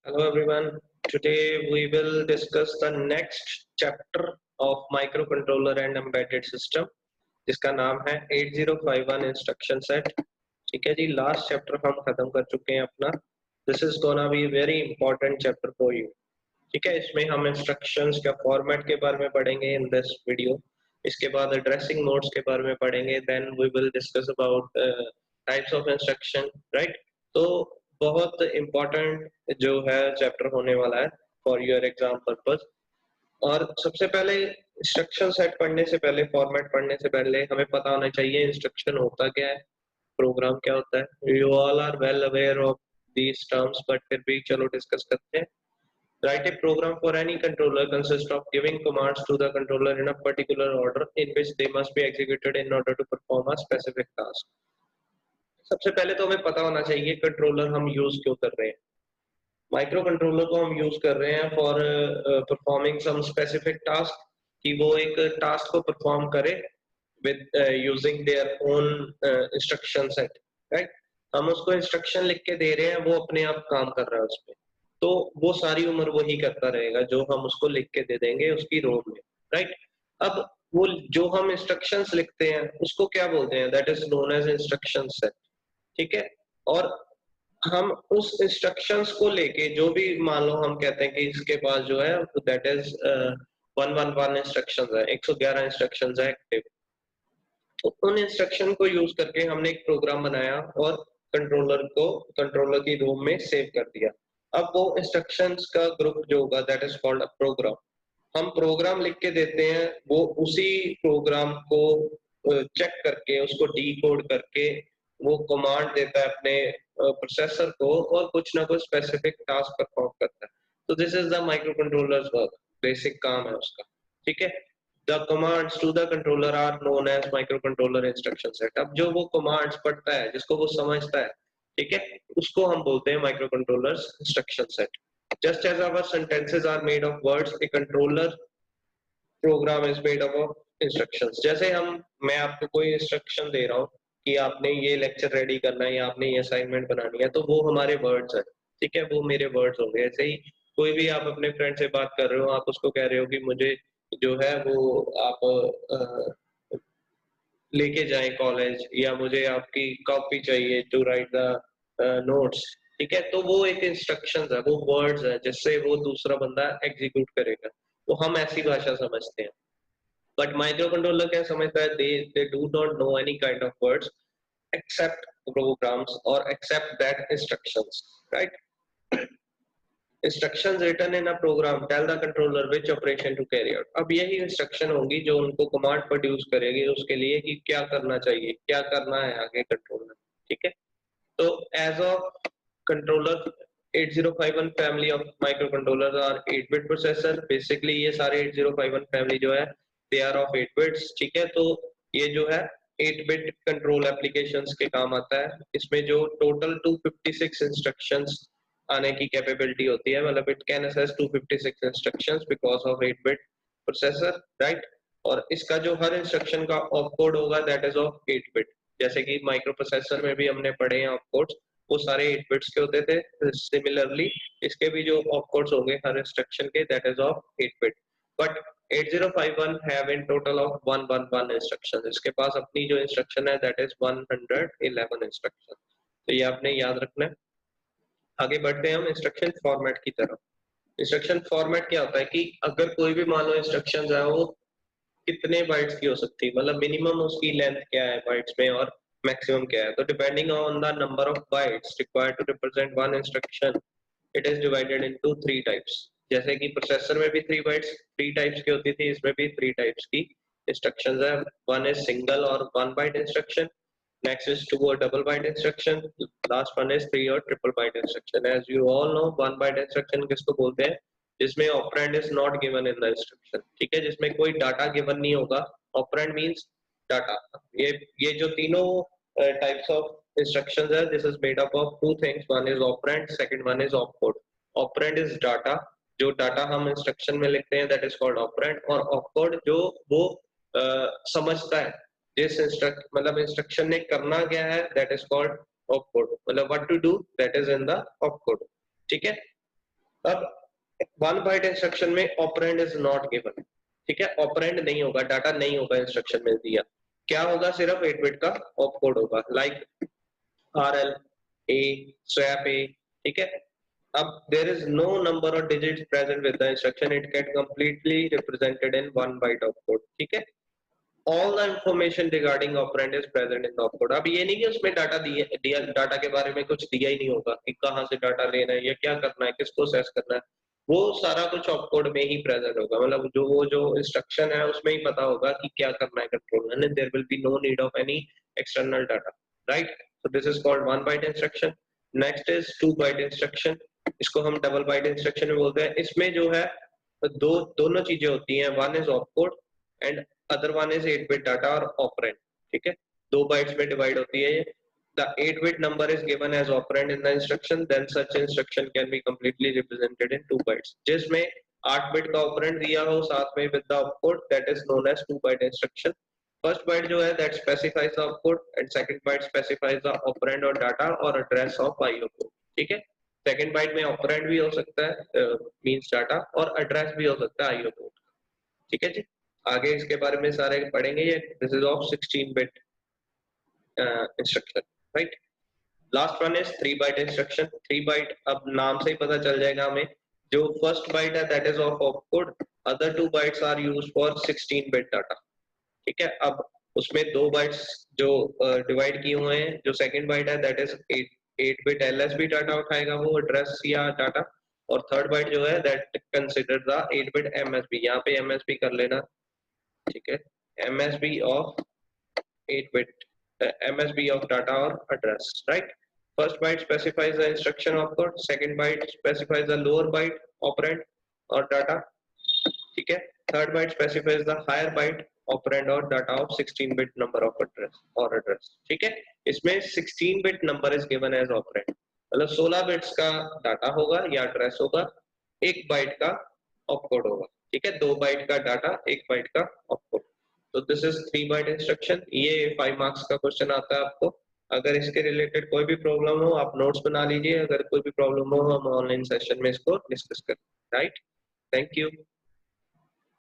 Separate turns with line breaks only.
Hello everyone. Today we will discuss the next chapter of microcontroller and embedded system जिसका नाम है 8051 instruction set. ठीक है जी, last chapter हम खत्म कर चुके हैं अपना। This is gonna be very important chapter for you. ठीक है, इसमें हम इंस्ट्रक्शंस का फॉर्मेट के बारे में पढ़ेंगे इन दिस वीडियो। इसके बाद एड्रेसिंग मोड्स के बारे में पढ़ेंगे। Then we will discuss about types of instruction, right. तो बहुत इंपॉर्टेंट जो है चैप्टर होने वाला है फॉर योर एग्जाम पर्पस। और सबसे पहले इंस्ट्रक्शन सेट पढ़ने से पहले, फॉर्मेट पढ़ने से पहले हमें पता होना चाहिए इंस्ट्रक्शन होता क्या है, प्रोग्राम क्या होता है। You all are well aware of these terms, but फिर भी चलो डिस्कस करते हैं। Write a program for any controller consists of giving commands to the controller in a particular order in which they must be executed in order to perform a specific task. सबसे पहले तो हमें पता होना चाहिए controller हम use क्यों कर रहे हैं। माइक्रो कंट्रोलर को हम यूज कर रहे हैं for performing some specific task, कि वो एक टास्क को परफॉर्म करे with using their own instruction set, right. हम उसको इंस्ट्रक्शन लिख के दे रहे हैं, वो अपने आप काम कर रहा है उसमें, तो वो सारी उम्र वही करता रहेगा जो हम उसको लिख के दे देंगे उसकी रोम में, राइट। अब वो जो हम इंस्ट्रक्शंस लिखते हैं उसको क्या बोलते हैं, that is known as instruction set. ठीक है, और हम उस इंस्ट्रक्शंस को लेके जो भी, मान लो हम कहते हैं कि इसके पास जो है दैट इज 111 इंस्ट्रक्शंस है, 111 इंस्ट्रक्शंस है एक्टिव। तो उन इंस्ट्रक्शन को यूज करके हमने एक प्रोग्राम बनाया और कंट्रोलर की रोम में सेव कर दिया। अब वो इंस्ट्रक्शंस का ग्रुप जो होगा that is called a program. हम प्रोग्राम लिख के देते हैं, वो उसी प्रोग्राम को चेक करके उसको डीकोड करके वो कमांड देता है अपने प्रोसेसर को और कुछ ना कुछ स्पेसिफिक टास्क परफॉर्म करता है। तो this is the micro controllers work, basic काम है उसका। ठीक है, the commands to the controller are known as micro controller instruction set. अब जो वो कमांड्स पढ़ता है, जिसको वो समझता है, ठीक है, उसको हम बोलते हैं micro controllers instruction set. Just as our sentences are made of words, a controller program is made up of instructions. जैसे मैं आपको कोई इंस्ट्रक्शन दे रहा हूँ कि आपने ये लेक्चर रेडी करना है या आपने ये असाइनमेंट बनानी है, तो वो हमारे वर्ड्स है। ठीक है, वो मेरे वर्ड्स होंगे। ऐसे ही कोई भी आप अपने फ्रेंड से बात कर रहे हो, आप उसको कह रहे हो कि मुझे जो है वो आप लेके जाएं कॉलेज, या मुझे आपकी कॉपी चाहिए टू राइट द नोट्स। ठीक है, तो वो एक इंस्ट्रक्शंस है, वो वर्ड्स है जिससे वो दूसरा बंदा एग्जीक्यूट करेगा। तो हम ऐसी भाषा समझते हैं। बट माइक्रो कंट्रोलर क्या समझता है, they do not know any kind of words except programs और except that instructions, right. Instructions written in a program tell the controller which operation to carry out. अब यही इंस्ट्रक्शन होंगी जो उनको command produce करेगी उसके लिए कि क्या करना चाहिए, क्या करना है आगे कंट्रोलर। ठीक है, तो as a controller 8051 family of micro controller are 8-bit processor. Basically ये सारे 8051 फैमिली जो है दे आर ऑफ 8 बिट्स। ठीक है, तो ये जो है 8-bit कंट्रोल एप्लीकेशंस के काम आता है। इसमें जो टोटल 256 इंस्ट्रक्शंस आने की कैपेबिलिटी होती है, मतलब it can assess 256 instructions because of 8-bit processor, right. और इसका जो हर इंस्ट्रक्शन का ऑप कोड होगा दैट इज ऑफ 8-bit। जैसे कि माइक्रो प्रोसेसर में भी हमने पढ़े हैं ऑप कोड्स, वो सारे 8 बिट्स के होते थे। सिमिलरली इसके भी जो ऑप कोड्स होंगे हर इंस्ट्रक्शन के that is of 8 bit. But 8051 have in total of 111 instruction. इसके पास अपनी जो इंस्ट्रक्शन है दैट इज 111 इंस्ट्रक्शन। तो ये आपने याद रखना है। आगे बढ़ते हैं हम इंस्ट्रक्शन फॉर्मेट की तरफ। इंस्ट्रक्शन फॉर्मेट क्या होता है कि अगर कोई भी मान लो इंस्ट्रक्शन है वो कितने बाइट्स की हो सकती है, मतलब मिनिमम उसकी लेंथ क्या है बाइट्स में और मैक्सिमम क्या है। तो depending on the number of bytes required to represent one instruction, it is divided into 3 types. जैसे कि प्रोसेसर में भी 3 बाइट्स 3 टाइप्स की होती थी, इसमें भी 3 टाइप्स की इंस्ट्रक्शंस है। वन इज सिंगल और 1 byte instruction, next is 2 or double byte instruction, last one is 3 or triple byte instruction. As you all know 1 byte instruction किसको बोलते हैं, जिसमें operand is not given in the instruction. ठीक है, जिसमें कोई data given नहीं होगा। Operand means data. ये जो तीनों टाइप्स ऑफ इंस्ट्रक्शंस है, this is made up of 2 things, one is operand, second one is opcode. Operand is data, जो डाटा हम इंस्ट्रक्शन में लिखते हैं दैट इज कॉल्ड ऑपरेंड। और ऑपकोड जो वो समझता है जिस मतलब इंस्ट्रक्शन ने करना क्या है दैट इज कॉल्ड ऑपकोड, मतलब what to do that is in the opcode. ठीक है, अब 1 बाइट इंस्ट्रक्शन में ऑपरेंड इज नॉट गिवन, ठीक है, ऑपरेंड नहीं होगा, डाटा नहीं होगा इंस्ट्रक्शन में दिया, क्या होगा, सिर्फ 8 बिट का ऑपकोड होगा, like RL A swap A, ठीक है। अब there is no number or digits present with the instruction, it get completely represented in 1 byte opcode, ठीक है। all the information regarding operand is present in the opcode। अब ये नहीं कि उसमें डाटा दिया डाटा के बारे में कुछ दिया ही नहीं होगा कि कहाँ से डाटा लेना है या क्या करना है, किसको सेस करना है, वो सारा कुछ ऑपकोड में ही प्रेजेंट होगा, मतलब जो इंस्ट्रक्शन है उसमें ही पता होगा कि क्या करना है कंट्रोलर ने, there will be no need of any external data, right. So this is called 1 byte instruction. Next is 2 byte instruction, इसको हम डबल बाइट इंस्ट्रक्शन में बोलते हैं। इसमें जो है दोनों चीजें होती हैं, one is opcode and other one is 8 bit data और ऑपरेंड, ठीक है, 2 बाइट्स में डिवाइड होती है ये। The 8-bit number is given as operand in the instruction, then such instruction can be completely represented in 2 bytes। जिसमें 8 bit का operand दिया हो साथ में with the opcode, that is known as 2 byte instruction। First byte जो है that specifies the opcode and second byte specifies the operand or data or address of IO code, ठीक है। सेकंड बाइट में operand भी हो सकता है means data, और एड्रेस भी हो सकता है IO code, ठीक है जी। आगे इसके बारे में सारे पढ़ेंगे ये। This is of 16 bit instruction, right. Last one is 3 byte instruction. 3 byte, अब नाम से ही पता चल जाएगा हमें, जो फर्स्ट बाइट है that is of opcode, other 2 bytes are used for 16 bit data, ठीक है। अब उसमें 2 बाइट्स जो डिवाइड किए हुए हैं, जो सेकंड बाइट है that is 8 bit LSB data उठाएगा वो एड्रेस या डाटा, और थर्ड बाइट जो है that consider the 8 bit MSB, यहाँ पे MSB कर लेना, ठीक है, MSB of 8 bit MSB of data or address, right। First byte specifies the instruction opcode, second byte specifies the lower byte operand or data, ठीक है। Third byte specifies the higher byte operand or data of 16 bit number of address, ठीक है। इसमें 16 bit number is given as operand, मतलब 16 bits का data होगा या address होगा, 1 बाइट का ऑपकोड होगा, ठीक है। 2 बाइट का डाटा, 1 बाइट का ऑपकोड। तो दिस इज 3 बाइट इंस्ट्रक्शन। ये 5 मार्क्स का क्वेश्चन आता है आपको। अगर इसके रिलेटेड कोई भी प्रॉब्लम हो आप नोट्स बना लीजिए, अगर कोई भी प्रॉब्लम हो हम ऑनलाइन सेशन में इसको डिस्कस करें, राइट। Thank you.